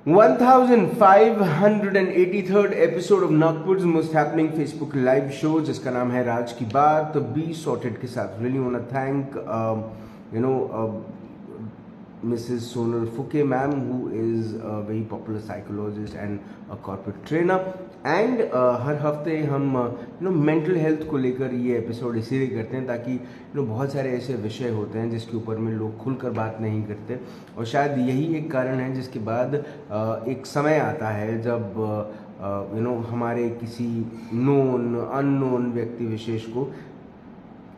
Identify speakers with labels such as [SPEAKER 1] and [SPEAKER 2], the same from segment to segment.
[SPEAKER 1] 1583rd episode of Nagpur's most happening Facebook live show जिसका नाम है राज की बात बी सॉर्टेड के साथ really want to thank Mrs. Sonal Fuke ma'am, who is a very popular psychologist and a corporate trainer. And हर हफ्ते हम mental health को लेकर ये एपिसोड इसीलिए करते हैं ताकि बहुत सारे ऐसे विषय होते हैं जिसके ऊपर में लोग खुलकर बात नहीं करते, और शायद यही एक कारण है जिसके बाद एक समय आता है जब हमारे किसी नोन अननोन व्यक्ति विशेष को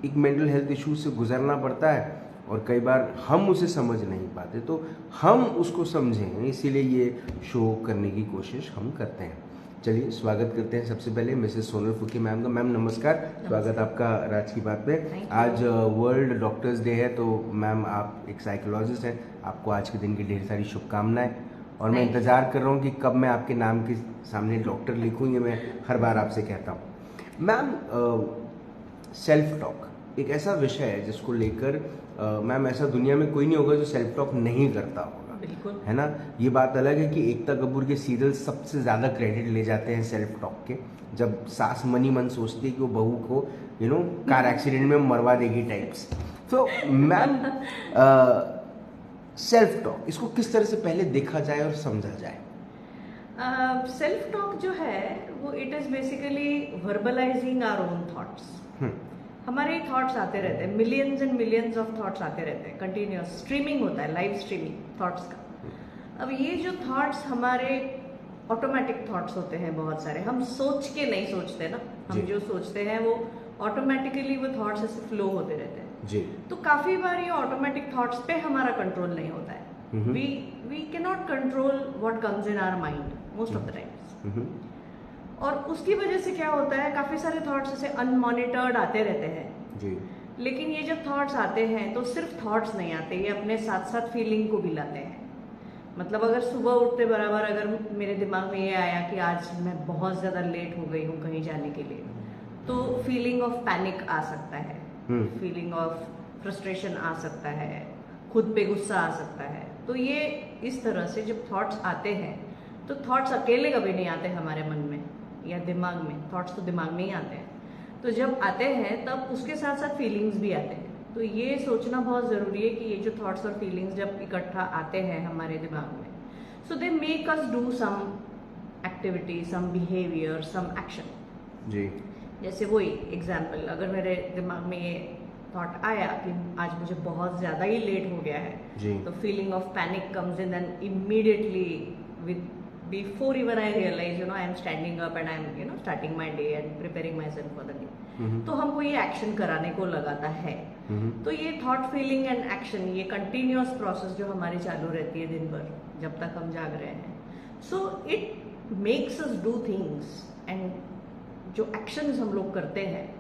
[SPEAKER 1] एक मेंटल हेल्थ इशू से गुजरना पड़ता है और कई बार हम उसे समझ नहीं पाते, तो हम उसको समझें इसीलिए ये शो करने की कोशिश हम करते हैं। चलिए स्वागत करते हैं सबसे पहले मिसेस सोनल फुके मैम का। मैम नमस्कार, स्वागत आपका राज की बात पे। आज वर्ल्ड डॉक्टर्स डे है, तो मैम आप एक साइकोलॉजिस्ट हैं, आपको आज के दिन की ढेर सारी शुभकामनाएं, और मैं इंतज़ार कर रहा हूँ कि कब मैं आपके नाम के सामने डॉक्टर लिखूँ, ये मैं हर बार आपसे कहता हूँ। मैम सेल्फ टॉक एक ऐसा विषय है जिसको लेकर मैम ऐसा दुनिया में कोई नहीं होगा जो सेल्फ टॉक नहीं करता होगा, बिल्कुल है ना। ये बात अलग है कि एकता कपूर के सीरियल सबसे ज़्यादा क्रेडिट ले जाते हैं सेल्फ टॉक के, जब सास मनी मन सोचती है कि वो बहू को कार एक्सीडेंट में मरवा देगी टाइप्स। तो मैम सेल्फ टॉक इसको किस तरह से पहले देखा जाए और समझा जाए?
[SPEAKER 2] सेल्फ टॉक जो है वो it is basically verbalising our own thoughts. हमारे थॉट्स आते रहते हैं, millions and millions of thoughts आते रहते हैं, कंटिन्यूअस स्ट्रीमिंग होता है, लाइव स्ट्रीमिंग थॉट्स का। अब ये जो थॉट्स हमारे ऑटोमेटिक थॉट्स होते हैं बहुत सारे, हम सोच के नहीं सोचते ना, हम जो सोचते हैं वो ऑटोमेटिकली वो थॉट्स ऐसे फ्लो होते रहते हैं जी। तो काफी बार ये ऑटोमेटिक थॉट्स पे हमारा कंट्रोल नहीं होता है। We can not control what comes in our mind most of the times, और उसकी वजह से क्या होता है, काफी सारे थॉट्स ऐसे अनमॉनिटर्ड आते रहते हैं जी। लेकिन ये जब थॉट्स आते हैं तो सिर्फ थॉट्स नहीं आते, ये अपने साथ साथ फीलिंग को भी लाते हैं। मतलब अगर सुबह उठते बराबर अगर मेरे दिमाग में ये आया कि आज मैं बहुत ज्यादा लेट हो गई हूँ कहीं जाने के लिए, तो फीलिंग ऑफ पैनिक आ सकता है, फीलिंग ऑफ फ्रस्ट्रेशन आ सकता है, खुद पे गुस्सा आ सकता है। तो ये इस तरह से जब थॉट्स आते हैं, तो थॉट्स अकेले कभी नहीं आते हमारे मन में या दिमाग में, थॉट्स तो दिमाग में ही आते हैं। तो जब आते हैं तब उसके साथ साथ फीलिंग्स भी आते हैं। तो ये सोचना बहुत ज़रूरी है कि ये जो थॉट्स और फीलिंग्स जब इकट्ठा आते हैं हमारे दिमाग में, so they make us do some activity, some behaviour, some action जी। जैसे वही एग्जाम्पल, अगर मेरे दिमाग में ये थॉट आया कि आज मुझे बहुत ज़्यादा ही लेट हो गया है जी, तो feeling of panic comes in and immediately with before even I realize I am standing up and I am starting my day and preparing myself for the day, तो हमको ये एक्शन कराने को लगाता है। तो ये थॉट, फीलिंग एंड एक्शन, ये कंटिन्यूअस प्रोसेस जो हमारी चालू रहती है दिन भर जब तक हम जाग रहे हैं, so it makes us do things, and जो एक्शंस हम लोग करते हैं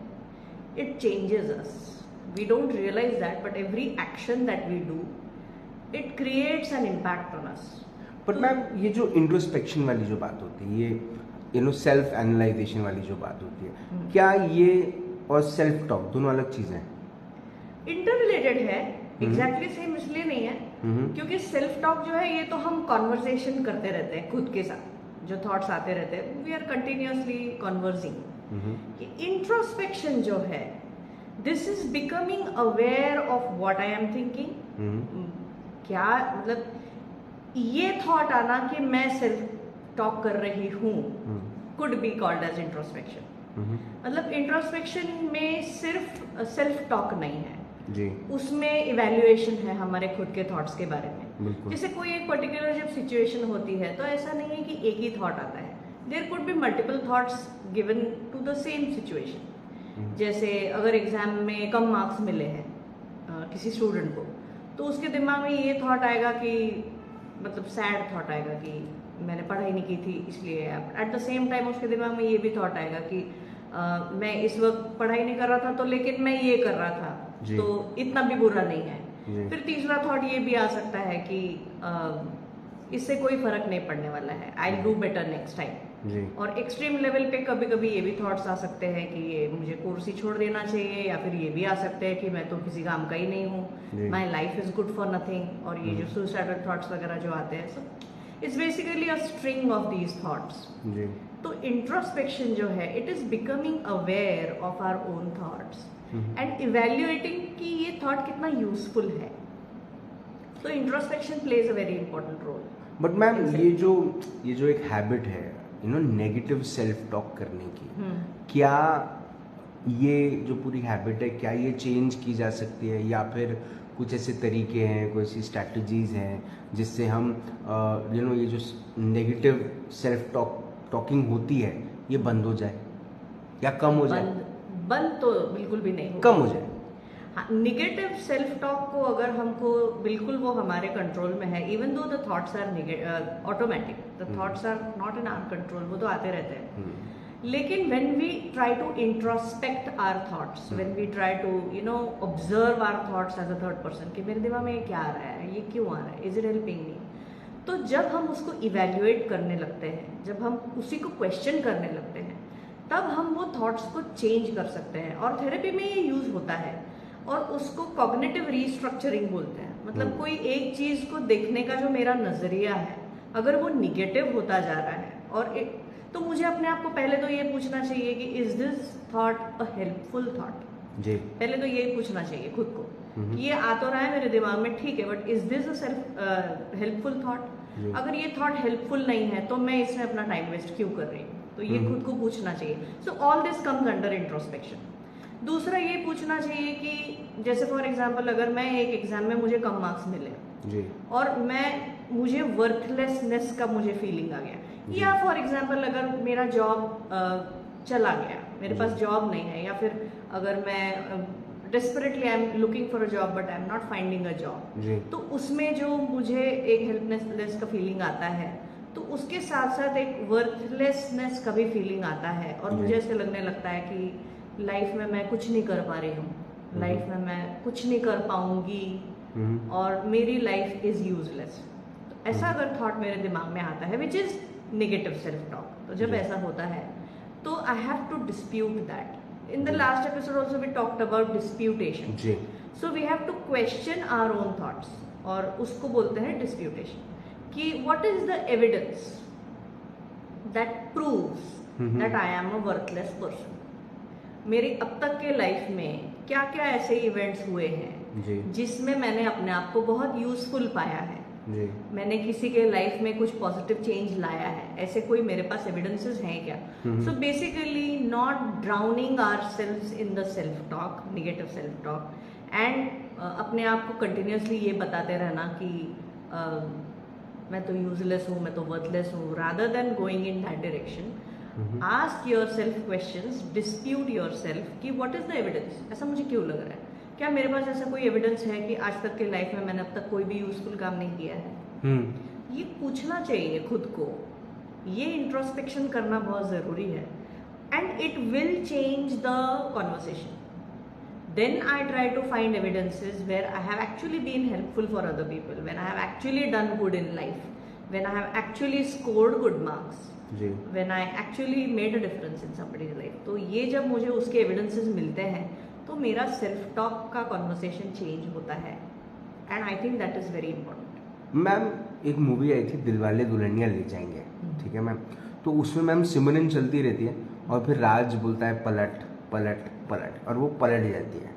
[SPEAKER 2] it changes us. We don't realise that, but every action that we do it creates an impact on us.
[SPEAKER 1] But ma'am ये जो इंट्रोस्पेक्शन वाली जो बात होती है, ये सेल्फ एनालाइजेशन वाली जो बात होती है, क्या ये और सेल्फ टॉक दोनों अलग चीजें हैं?
[SPEAKER 2] इंटर रिलेटेड है, एग्जैक्टली सेम इसलिए नहीं है क्योंकि सेल्फ टॉक जो है ये तो हम कॉन्वर्सेशन करते रहते हैं खुद के साथ, जो थॉट्स आते रहते हैं we are continuously conversing. Introspection जो है this is becoming aware of what I am thinking. क्या मतलब ये थॉट आना कि मैं सेल्फ टॉक कर रही हूँ could be called as introspection. मतलब इंट्रोस्पेक्शन में सिर्फ सेल्फ टॉक नहीं है जी, उसमें इवैल्यूएशन है हमारे खुद के थॉट्स के बारे में। जैसे कोई एक पर्टिकुलर जब सिचुएशन होती है तो ऐसा नहीं है कि एक ही थॉट आता है, there could be multiple thoughts given to the same situation. जैसे अगर एग्जाम में कम मार्क्स मिले हैं किसी स्टूडेंट को, तो उसके दिमाग में ये थॉट आएगा कि मतलब सैड थॉट आएगा कि मैंने पढ़ाई नहीं की थी इसलिए। एट द सेम टाइम उसके दिमाग में ये भी थॉट आएगा कि मैं इस वक्त पढ़ाई नहीं कर रहा था, तो लेकिन मैं ये कर रहा था तो इतना भी बुरा नहीं है। फिर तीसरा थॉट ये भी आ सकता है कि इससे कोई फर्क नहीं पड़ने वाला है, I do better next time. और एक्सट्रीम लेवल पे कभी कभी ये भी थॉट्स आ सकते हैं कि ये मुझे कोर्स ही छोड़ देना चाहिए, या फिर ये भी आ सकते हैं कि मैं तो किसी काम का ही नहीं हूँ, my life is good for nothing. और ये जो सुसाइडल थॉट्स वगैरह जो आते हैं, सब it's basically a string of these thoughts.
[SPEAKER 1] जी।
[SPEAKER 2] तो इंट्रोस्पेक्शन जो है, it is becoming aware of our own thoughts and evaluating कि ये थॉट कितना यूजफुल है। तो introspection plays a very important role.
[SPEAKER 1] But ma'am ये जो एक हैबिट है नेगेटिव सेल्फ टॉक करने की, क्या ये जो पूरी हैबिट है, क्या ये चेंज की जा सकती है, या फिर कुछ ऐसे तरीके हैं, कोई ऐसी स्ट्रैटेजीज हैं जिससे हम ये जो नेगेटिव सेल्फ टॉकिंग होती है ये बंद हो जाए या कम हो जाए?
[SPEAKER 2] बंद तो बिल्कुल भी नहीं,
[SPEAKER 1] कम हो जाए।
[SPEAKER 2] हाँ, निगेटिव सेल्फ टॉक को अगर हमको बिल्कुल वो हमारे कंट्रोल में है, even though the thoughts are automatic, the thoughts are not in our control, वो तो आते रहते हैं। लेकिन when we try to introspect our thoughts, when we try to observe our thoughts as a third person, कि मेरे दिमाग में ये क्या आ रहा है, ये क्यों आ रहा है, is it helping me, तो जब हम उसको इवेल्युएट करने लगते हैं, जब हम उसी को क्वेश्चन करने लगते हैं, तब हम वो थॉट्स को चेंज कर सकते हैं। और थेरेपी में ये यूज होता है और उसको कॉग्निटिव रीस्ट्रक्चरिंग बोलते हैं। मतलब कोई एक चीज को देखने का जो मेरा नजरिया है, अगर वो निगेटिव होता जा रहा है और तो मुझे अपने आप को पहले तो ये पूछना चाहिए कि is this thought a helpful thought.
[SPEAKER 1] जी।
[SPEAKER 2] पहले तो यही पूछना चाहिए खुद को कि ये आ तो रहा है मेरे दिमाग में, ठीक है, but is this a helpful thought. अगर ये थॉट हेल्पफुल नहीं है तो मैं इसमें अपना टाइम वेस्ट क्यों कर रही हूँ, तो ये खुद को पूछना चाहिए। So all this comes under introspection. दूसरा ये पूछना चाहिए कि जैसे फॉर एग्जाम्पल अगर मैं एक एग्जाम में मुझे कम मार्क्स मिले
[SPEAKER 1] जी।
[SPEAKER 2] और मुझे वर्थलेसनेस का मुझे फीलिंग आ गया, या फॉर एग्जाम्पल अगर मेरा जॉब चला गया, मेरे पास जॉब नहीं है, या फिर अगर मैं desperately I am looking for a job but I am not finding a job, तो उसमें जो मुझे एक हेल्पलेसनेस का फीलिंग आता है, तो उसके साथ साथ एक वर्थलेसनेस का भी फीलिंग आता है और मुझे ऐसे लगने लगता है कि लाइफ में मैं कुछ नहीं कर पा रही हूँ, लाइफ में मैं कुछ नहीं कर पाऊंगी और मेरी लाइफ इज यूजलेस। तो ऐसा अगर थॉट मेरे दिमाग में आता है which is negative self talk, तो जब ऐसा होता है तो I have to dispute that. In the last episode also we talked about disputation. So we have to question our own thoughts और उसको बोलते हैं डिस्प्यूटेशन, कि what is the evidence that proves that I am a worthless person. मेरी अब तक के life में क्या क्या ऐसे इवेंट्स हुए हैं जिसमें मैंने अपने आप को बहुत यूजफुल पाया है, मैंने किसी के लाइफ में कुछ पॉजिटिव चेंज लाया है, ऐसे कोई मेरे पास एविडेंसेस हैं क्या? So basically not drowning ourselves in the self talk, negative self talk, and अपने आप को कंटिन्यूसली ये बताते रहना कि मैं तो यूजलेस हूँ, मैं तो वर्थलेस हूँ, rather than going in that direction. Ask your self questions, dispute your self कि व्हाट इज द एविडेंस, ऐसा मुझे क्यों लग रहा है, क्या मेरे पास ऐसा कोई एविडेंस है कि आज तक के लाइफ में मैंने अब तक कोई भी यूजफुल काम नहीं किया है? ये पूछना चाहिए खुद को, ये इंट्रोस्पेक्शन करना बहुत जरूरी है and it will change the conversation. Then I try to find evidences where I have actually been helpful for other people, when I have actually done good in life, when I have actually scored good marks, when I actually made a difference in somebody's life. तो ये जब मुझे उसके evidences मिलते हैं तो मेरा self talk का कॉन्वर्सेशन चेंज होता है and I think that is very important.
[SPEAKER 1] Ma'am एक मूवी आई थी दिलवाले दुल्हनिया ले जाएंगे, ठीक है मैम, तो उसमें मैम सिमरन चलती रहती है और फिर राज बोलता है पलट पलट पलट और वो पलट जाती है।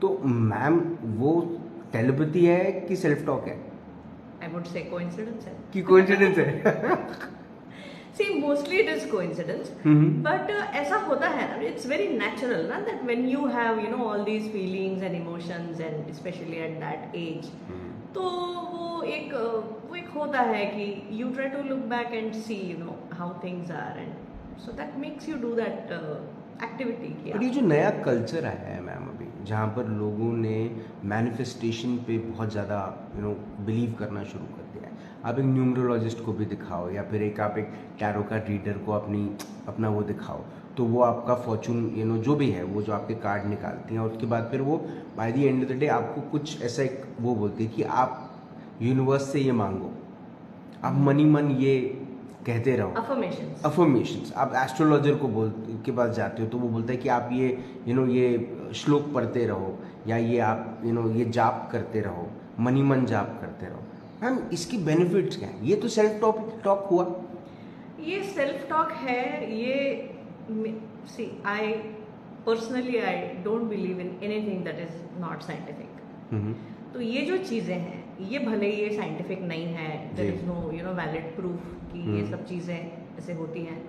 [SPEAKER 1] तो मैम वो टेलीपैथी है कि सेल्फ टॉक है?
[SPEAKER 2] आई वुड से कोइंसिडेंस है
[SPEAKER 1] कि कोइंसिडेंस है?
[SPEAKER 2] See, mostly it is coincidence, but ऐसा होता है ना, it's very natural ना, that when you have all these feelings and emotions and especially at that age, तो वो एक होता है कि you try to look back and see how things are, and so that makes you do that activity।
[SPEAKER 1] पर ये जो नया कल्चर आया है मैम अभी, जहाँ पर लोगों ने मैनिफेस्टेशन पे बहुत ज़्यादा बिलीव करना शुरू कर दिया है। आप एक न्यूमरोलॉजिस्ट को भी दिखाओ या फिर आप एक टैरो का रीडर को अपना वो दिखाओ, तो वो आपका फॉर्चून जो भी है वो जो आपके कार्ड निकालती हैं और उसके बाद फिर वो by the end of the day आपको कुछ ऐसा एक वो बोलती है कि आप यूनिवर्स से ये मांगो, आप मन ये कहते रहो, अफर्मेशंस। आप एस्ट्रोलॉजर के पास जाते हो तो वो बोलता है कि आप ये ये श्लोक पढ़ते रहो या ये आप ये जाप करते रहो, मन जाप करते रहो। मैम इसकी बेनिफिट्स क्या है? ये तो सेल्फ टॉक हुआ,
[SPEAKER 2] ये सेल्फ टॉक है, ये see I personally I don't believe in anything that is not scientific. तो ये जो चीज़ें हैं, ये भले ही ये साइंटिफिक नहीं है, there is no valid proof कि ये सब चीज़ें ऐसे होती हैं,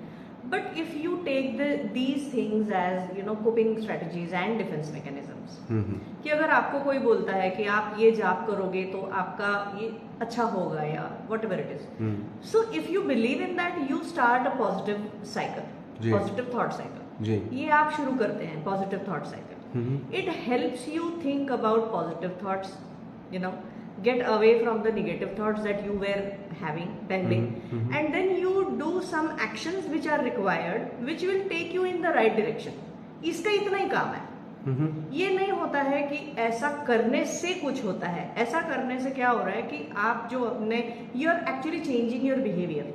[SPEAKER 2] but if you take these things as coping strategies and defence mechanisms, कि अगर आपको कोई बोलता है कि आप ये जाप करोगे तो आपका ये अच्छा होगा या what ever it is, so if you believe in that you start a positive cycle, positive thought cycle. ये आप शुरू करते हैं positive thought cycle. It helps you think about positive thoughts, get away from the negative thoughts that you were having pending, and then you do some actions which are required which will take you in the right direction. इसका इतना ही काम है। ये नहीं होता है कि ऐसा करने से कुछ होता है। ऐसा करने से क्या हो रहा है कि आप जो अपने you are actually changing your behaviour.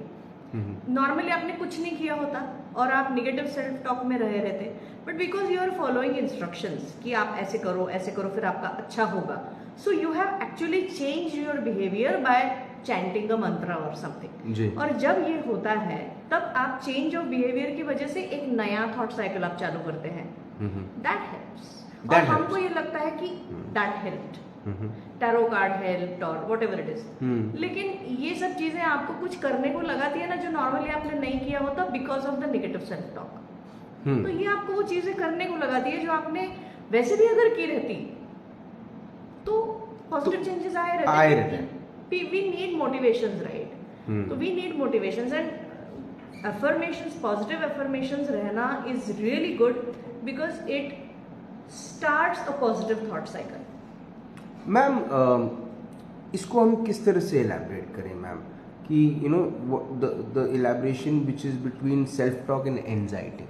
[SPEAKER 2] Normally आपने कुछ नहीं किया होता और आप निगेटिव सेल्फ टॉक में रहे रहते, but because you are following instructions कि आप ऐसे करो फिर आपका अच्छा होगा, so you have actually change your behaviour by chanting a mantra और समथिंग। और जब ये होता है तब आप चेंज ऑफ बिहेवियर की वजह से एक नया थॉट साइकिल आप चालू करते हैं। That helps. और हमको ये लगता है कि that helped, tarot card helped और व्हाटएवर इट इज। लेकिन ये सब चीजें आपको कुछ करने को लगाती है ना जो नॉर्मली आपने नहीं किया होता because of the negative self talk. तो ये आपको वो चीजें करने को लगाती है जो आपने वैसे भी अगर की रहती तो पॉजिटिव चेंजेस आए रहते हैं। We need motivations, right? तो we need motivations and affirmations, positive affirmations रहना is really good because it starts a positive thought cycle.
[SPEAKER 1] Ma'am इसको हम किस तरह से एलैबोरेट करें मैम कि the elaboration which is between self talk and anxiety?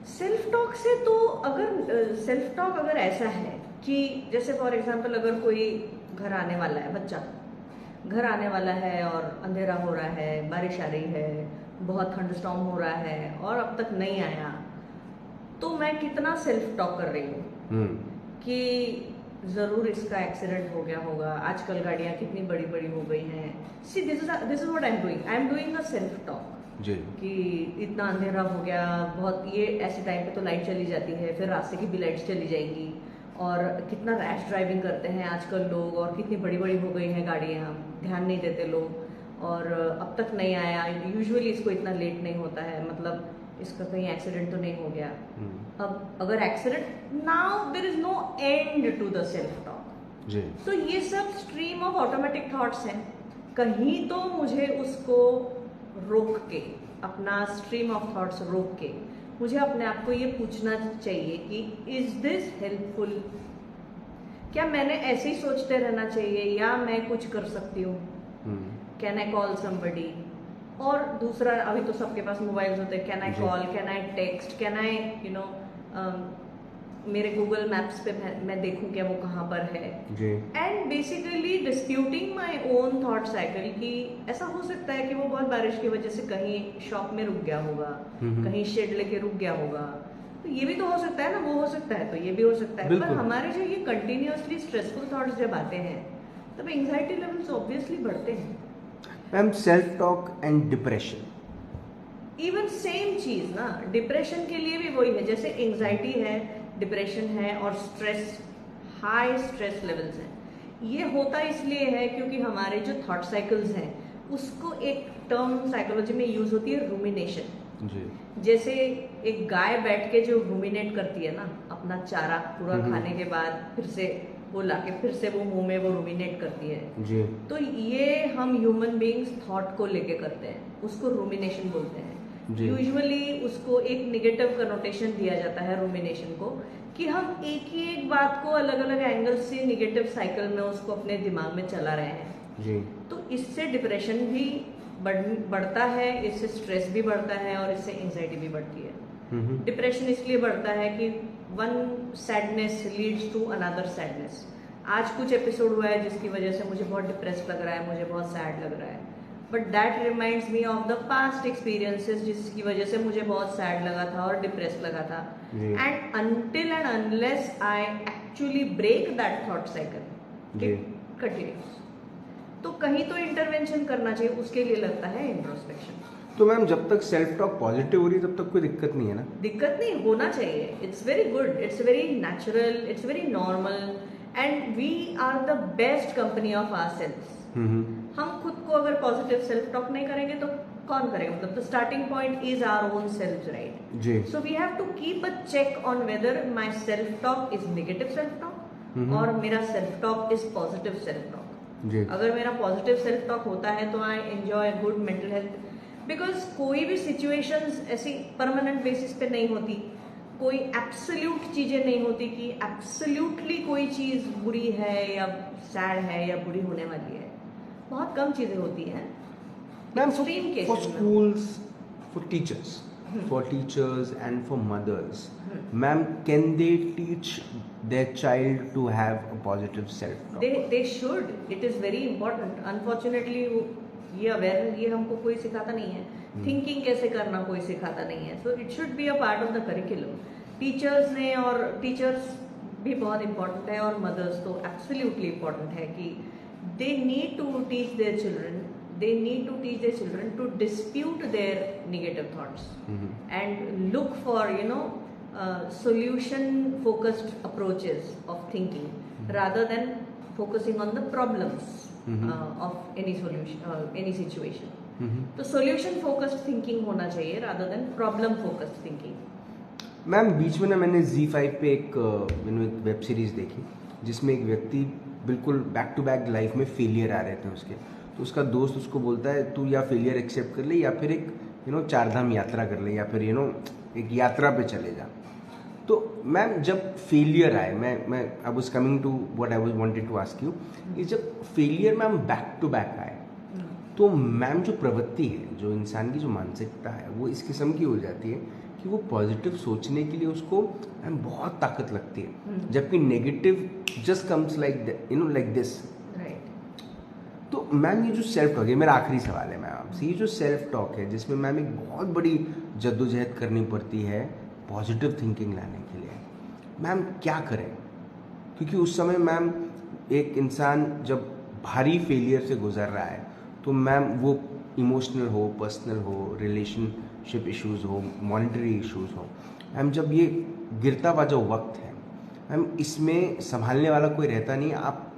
[SPEAKER 2] Self talk से तो अगर सेल्फ टॉक अगर ऐसा है कि जैसे फॉर एग्जांपल अगर कोई घर आने वाला है, बच्चा घर आने वाला है और अंधेरा हो रहा है, बारिश आ रही है, बहुत थंडरस्टॉर्म हो रहा है और अब तक नहीं आया, तो मैं कितना सेल्फ टॉक कर रही हूँ कि जरूर इसका एक्सीडेंट हो गया होगा, आजकल गाड़ियाँ कितनी बड़ी बड़ी हो गई हैं। See this is what I am doing a self talk कि इतना अंधेरा हो गया, बहुत ये ऐसे टाइम पे तो लाइट चली जाती है, फिर रास्ते की भी लाइट्स चली जाएंगी, और कितना रैश ड्राइविंग करते हैं आजकल लोग, और कितनी बड़ी बड़ी हो गई हैं गाड़ियाँ, ध्यान नहीं देते लोग, और अब तक नहीं आया। यूजुअली इसको इतना लेट नहीं होता है, मतलब इसका कहीं एक्सीडेंट तो नहीं हो गया। अब अगर accident, now there is no end to the self talk. तो ये सब स्ट्रीम ऑफ ऑटोमेटिक थॉट्स हैं। कहीं तो मुझे उसको रोक के, अपना स्ट्रीम ऑफ थॉट्स रोक के, मुझे अपने आप को ये पूछना चाहिए कि इज दिस हेल्पफुल? क्या मैंने ऐसे ही सोचते रहना चाहिए या मैं कुछ कर सकती हूँ? Can I call somebody? और दूसरा, अभी तो सबके पास मोबाइल्स होते हैं, can I call, can I text, can I मेरे गूगल मैप्स पे मैं देखूं क्या वो कहाँ पर है। And basically disputing my own thought cycle कि ऐसा हो सकता है कि वो बहुत बारिश की वजह से कहीं शॉप में रुक गया होगा, कहीं शेड लेके रुक गया होगा, तो ये भी तो हो सकता है ना, वो हो सकता है तो ये भी हो सकता है। पर हमारे जो ये कंटिन्यूअसली स्ट्रेसफुल थॉट्स जब आते हैं तब एंग्जाइटी लेवल्स ऑब्वियसली बढ़ते हैं।
[SPEAKER 1] Ma'am self talk and depression,
[SPEAKER 2] even same चीज ना, डिप्रेशन के लिए भी वही है, जैसे एंग्जाइटी है, डिप्रेशन है और स्ट्रेस, हाई स्ट्रेस लेवल्स हैं। ये होता इसलिए है क्योंकि हमारे जो थॉट साइकिल्स हैं उसको एक टर्म साइकोलॉजी में यूज होती है रूमिनेशन। जैसे एक गाय बैठ के जो रूमिनेट करती है ना अपना चारा पूरा खाने के बाद, फिर से वो लाके फिर से वो मुंह में वो रूमिनेट करती है, तो ये हम ह्यूमन बीइंग्स थॉट को लेके करते हैं, उसको रूमिनेशन बोलते हैं। यूजुअली उसको एक निगेटिव कनोटेशन दिया जाता है रूमिनेशन को, कि हम एक ही एक बात को अलग अलग एंगल से निगेटिव साइकिल में उसको अपने दिमाग में चला रहे हैं। तो इससे डिप्रेशन भी बढ़ता है, इससे स्ट्रेस भी बढ़ता है और इससे एंजाइटी भी बढ़ती है। डिप्रेशन इसलिए बढ़ता है कि one sadness leads to another sadness. आज कुछ एपिसोड हुआ है जिसकी वजह से मुझे बहुत डिप्रेस लग रहा है, मुझे बहुत सैड लग रहा है, but that reminds me of the past experiences जिसकी वजह से मुझे बहुत सैड लगा था और डिप्रेस लगा था। And until and unless I actually break that thought cycle, it continues. तो कहीं तो इंटरवेंशन करना चाहिए, उसके लिए लगता है इंट्रोस्पेक्शन।
[SPEAKER 1] तो मैम जब तक सेल्फ टॉक पॉजिटिव हो रही है तब तक कोई दिक्कत नहीं है ना?
[SPEAKER 2] दिक्कत नहीं, होना चाहिए। It's very good, it's very natural, it's very normal, and we are the best company of ourselves. हम खुद को अगर पॉजिटिव सेल्फ टॉक नहीं करेंगे तो कौन करेगा? मतलब the starting point is our own self, right?
[SPEAKER 1] जी।
[SPEAKER 2] So we have to keep a check on whether my self talk is negative self talk और मेरा self talk is positive self talk.
[SPEAKER 1] जी।
[SPEAKER 2] अगर मेरा पॉजिटिव सेल्फ टॉक होता है तो I enjoy good mental health, because कोई भी सिचुएशंस ऐसी परमानेंट बेसिस पे नहीं होती, कोई एब्सोल्यूट चीजें नहीं होती कि एब्सोल्यूटली कोई चीज बुरी है या सैड है या बुरी होने वाली है। बहुत कम चीजें होती हैं।
[SPEAKER 1] मैम
[SPEAKER 2] Extreme cases
[SPEAKER 1] for
[SPEAKER 2] में।
[SPEAKER 1] schools, for teachers and for mothers, ma'am, can they teach their child to have a positive self-talk?
[SPEAKER 2] they should, it is very important. Unfortunately ये अवेयरनेस ये हमको कोई सिखाता नहीं है, थिंकिंग कैसे करना कोई सिखाता नहीं है। So it should be a part of the curriculum. Teachers ने, और टीचर्स भी बहुत इंपॉर्टेंट है और मदर्स तो एब्सोल्युटली इम्पॉर्टेंट है कि they need to teach their children, they need to teach their children to dispute their negative thoughts and look for solution focused approaches of thinking rather than focusing on the problems of any solution any situation. तो solution focused thinking होना चाहिए rather than problem focused thinking.
[SPEAKER 1] Ma'am बीच में ना मैंने Z5 पे एक एक वेब सीरीज देखी जिसमें एक व्यक्ति बिल्कुल बैक टू बैक लाइफ में फेलियर आ रहे थे उसके, तो उसका दोस्त उसको बोलता है तू या फेलियर एक्सेप्ट कर ले या फिर एक चारधाम यात्रा कर ले या फिर एक यात्रा पे चले जा। तो मैम जब फेलियर आए, मैं I was coming to what I wanted to ask you, ये जब failure ma'am back to back आए तो मैम जो प्रवृत्ति है, जो इंसान की जो मानसिकता है वो इस किस्म की हो जाती है कि वो पॉजिटिव सोचने के लिए उसको मैम बहुत ताकत लगती है, जबकि negative just comes like this. तो मैम ये जो सेल्फ टॉक है, मेरा आखिरी सवाल है मैम आपसे, ये जो सेल्फ टॉक है जिसमें मैम एक बहुत बड़ी जद्दोजहद करनी पड़ती है पॉजिटिव थिंकिंग लाने के लिए, मैम क्या करें? क्योंकि उस समय मैम एक इंसान जब भारी फेलियर से गुजर रहा है तो मैम वो इमोशनल हो, पर्सनल हो, रिलेशनशिप इश्यूज हो, मॉनेटरी इश्यूज हो, मैम जब ये गिरता हुआ जो वक्त है मैम इसमें संभालने वाला कोई रहता नहीं। आप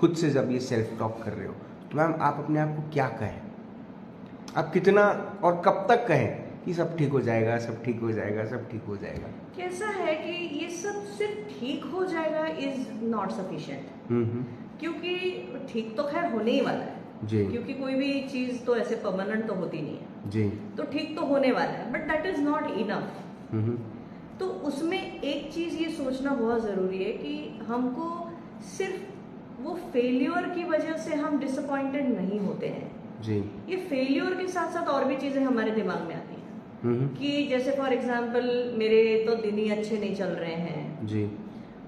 [SPEAKER 1] खुद से जब ये सेल्फ टॉक कर रहे हो तो मैम आप अपने आप को क्या कहें? आप कितना और कब तक कहें कि सब ठीक हो जाएगा, सब ठीक हो जाएगा, सब ठीक हो जाएगा?
[SPEAKER 2] कैसा है कि ये सब सिर्फ ठीक हो जाएगा इज नॉट सफिशिएंट, क्योंकि ठीक तो खैर होने ही वाला है जी, क्योंकि कोई भी चीज तो ऐसे परमानेंट तो होती नहीं है जी, तो ठीक तो होने वाला है, but that is not enough. तो उसमें एक चीज ये सोचना बहुत जरूरी है कि हमको सिर्फ वो फेल्योर की वजह से हम डिसअपॉइंटेड नहीं होते हैं जी। ये फेल्योर के साथ साथ और भी चीजें हमारे दिमाग में आती हैं कि जैसे फॉर एग्जांपल मेरे तो दिन ही अच्छे नहीं चल रहे हैं जी,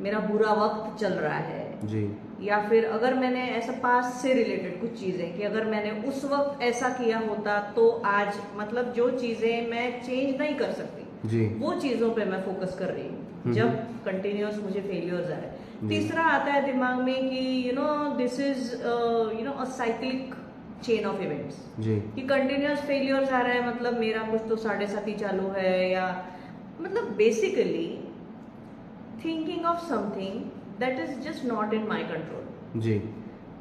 [SPEAKER 2] मेरा बुरा वक्त चल रहा है जी, या फिर अगर मैंने ऐसा पास्ट से रिलेटेड कुछ चीजें कि अगर मैंने उस वक्त ऐसा किया होता तो आज, मतलब जो चीजें मैं चेंज नहीं कर सकती जी, वो चीजों पे मैं फोकस कर रही हूँ जब कंटिन्यूअस मुझे फेलियर्स आ रहे हैं। तीसरा आता है दिमाग में कि this is a cyclic chain of events जी, कि कंटिन्यूअस फेलियर्स आ रहे हैं, मतलब मेरा कुछ तो 7.5 चालू है, या मतलब basically thinking of something that is just not in my control जी।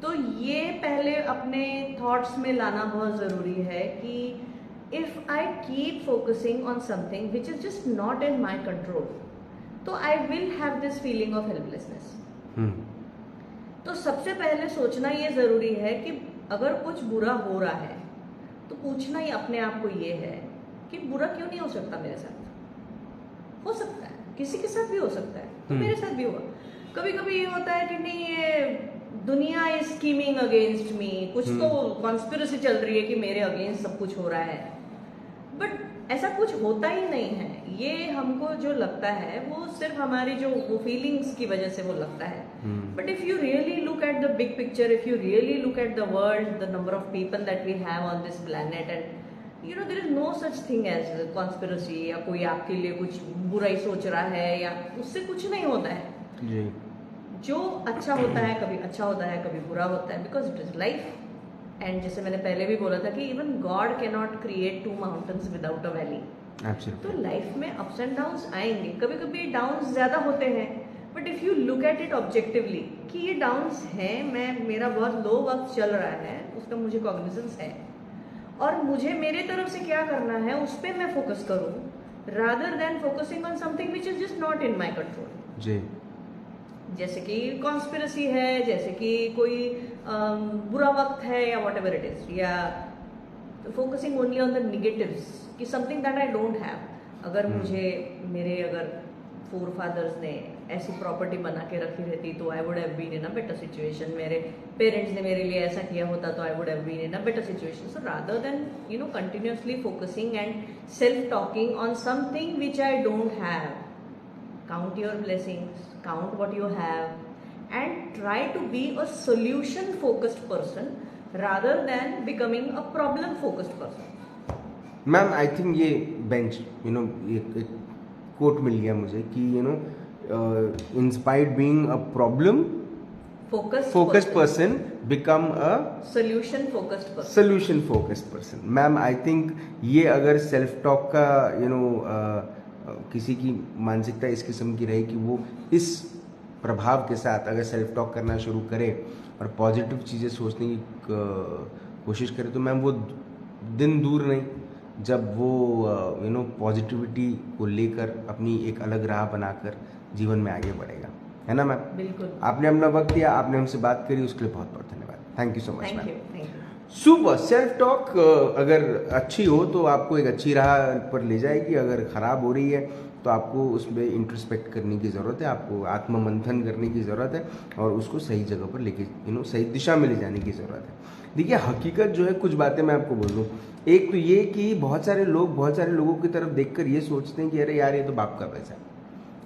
[SPEAKER 2] तो ये पहले अपने थॉट्स में लाना बहुत जरूरी है कि if I keep focusing on something which is just not in my control तो I will have this feeling of helplessness. तो सबसे पहले सोचना ये जरूरी है कि अगर कुछ बुरा हो रहा है तो पूछना ही अपने आप को ये है कि बुरा क्यों नहीं हो सकता मेरे साथ? हो सकता है, किसी के साथ भी हो सकता है, तो मेरे साथ भी हुआ। कभी कभी ये होता है कि नहीं, ये दुनिया इज स्कीमिंग अगेंस्ट मी, कुछ तो कॉन्स्पिरेसी चल रही है कि मेरे अगेंस्ट सब कुछ हो रहा है, बट ऐसा कुछ होता ही नहीं है। ये हमको जो लगता है वो सिर्फ हमारी जो वो फीलिंग्स की वजह से वो लगता है, but if you really look at the big picture, if you really look at the world, the number of people that we have on this planet, and there is no such thing as conspiracy या कोई आपके लिए कुछ बुरा ही सोच रहा है, या उससे कुछ नहीं होता है जी। जो अच्छा होता है कभी अच्छा होता है, कभी बुरा होता है, because it is life. And जैसे मैंने पहले भी बोला था कि even God can not create 2 mountains without a valley. तो लाइफ में अप्स एंड डाउन्स आएंगे, कभी कभी डाउन्स ज्यादा होते हैं, but if you look at it objectively कि ये डाउन्स हैं, मेरा बहुत लो वक्त चल रहा है, उसका मुझे कॉग्निजेंस है, और मुझे मेरे तरफ से क्या करना है उस पर मैं फोकस करूं rather than focusing on something which is just not in my control.
[SPEAKER 1] जी,
[SPEAKER 2] जैसे कि कॉन्स्पिरेसी है, जैसे कि कोई बुरा वक्त है, या वॉट एवर इट इज, या focusing only on the negatives कि something that I don't have. अगर मुझे मेरे अगर फोर फादर्स ने ऐसी प्रॉपर्टी बना के रखी रहती तो I would have been in a better situation, मेरे पेरेंट्स ने मेरे लिए ऐसा किया होता तो I would have been in a better situation. So rather than continuously focusing and self talking on something which I don't have, count your blessings, count what you have, and try to be a solution focused person rather than becoming a problem focused person।
[SPEAKER 1] Ma'am I think ये bench एक coat मिल गया मुझे कि inspired being a problem focused person become a
[SPEAKER 2] solution focused person।
[SPEAKER 1] Ma'am I think ये अगर self talk का किसी की मानसिकता इस किस्म की रहे कि वो इस प्रभाव के साथ अगर सेल्फ टॉक करना शुरू करे और पॉजिटिव चीज़ें सोचने की कोशिश करे, तो मैम वो दिन दूर नहीं जब वो पॉजिटिविटी को लेकर अपनी एक अलग राह बनाकर जीवन में आगे बढ़ेगा, है ना मैम?
[SPEAKER 2] बिल्कुल।
[SPEAKER 1] आपने अपना वक्त दिया, आपने हमसे बात करी, उसके लिए बहुत बहुत धन्यवाद। Thank you so much ma'am.
[SPEAKER 2] Thank you.
[SPEAKER 1] Super. Self talk अगर अच्छी हो तो आपको एक अच्छी राह पर ले जाएगी, अगर ख़राब हो रही है तो आपको उसमें इंट्रोस्पेक्ट करने की ज़रूरत है, आपको आत्ममंथन करने की ज़रूरत है और उसको सही जगह पर लेके सही दिशा में ले जाने की ज़रूरत है। देखिए हकीकत जो है, कुछ बातें मैं आपको बोल दूँ। एक तो ये कि बहुत सारे लोगों की तरफ देखकर ये सोचते हैं कि अरे यार ये तो बाप का पैसा है,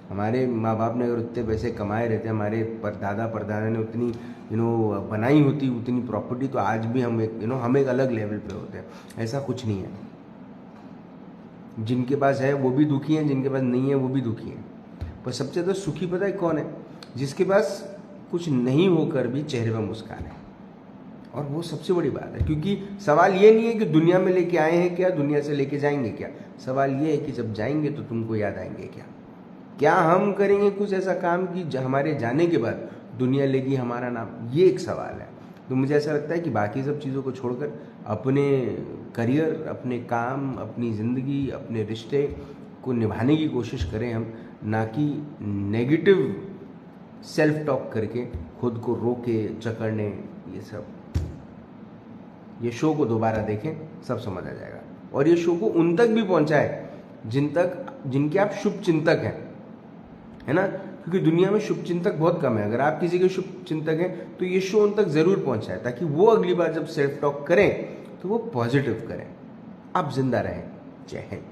[SPEAKER 1] हमारे माँ बाप ने अगर उतने पैसे कमाए रहते, हमारे परदादा ने उतनी बनाई होती उतनी प्रॉपर्टी, तो आज भी हम एक अलग लेवल पे होते हैं। ऐसा कुछ नहीं है। जिनके पास है वो भी दुखी हैं, जिनके पास नहीं है वो भी दुखी हैं। पर सबसे ज़्यादा सुखी पता है कौन है? जिसके पास कुछ नहीं होकर भी चेहरे पर मुस्कान है, और वो सबसे बड़ी बात है। क्योंकि सवाल ये नहीं है कि दुनिया में लेके आए हैं क्या, दुनिया से लेके जाएंगे क्या। सवाल ये है कि जब जाएंगे तो तुमको याद आएंगे क्या हम करेंगे कुछ ऐसा काम कि हमारे जाने के बाद दुनिया लेगी हमारा नाम। ये एक सवाल है। तो मुझे ऐसा लगता है कि बाकी सब चीज़ों को छोड़कर अपने करियर, अपने काम, अपनी ज़िंदगी, अपने रिश्ते को निभाने की कोशिश करें हम, ना कि नेगेटिव सेल्फ टॉक करके खुद को रोके जकड़ने। ये सब, ये शो को दोबारा देखें, सब समझ आ जाएगा। और ये शो को उन तक भी पहुंचाए जिनके आप शुभ चिंतक हैं, है ना? क्योंकि दुनिया में शुभ चिंतक बहुत कम है। अगर आप किसी के शुभ चिंतक हैं तो ये शो उन तक ज़रूर पहुंचाए, ताकि वो अगली बार जब सेल्फ टॉक करें तो वो पॉजिटिव करें। आप जिंदा रहें। जय हिंद।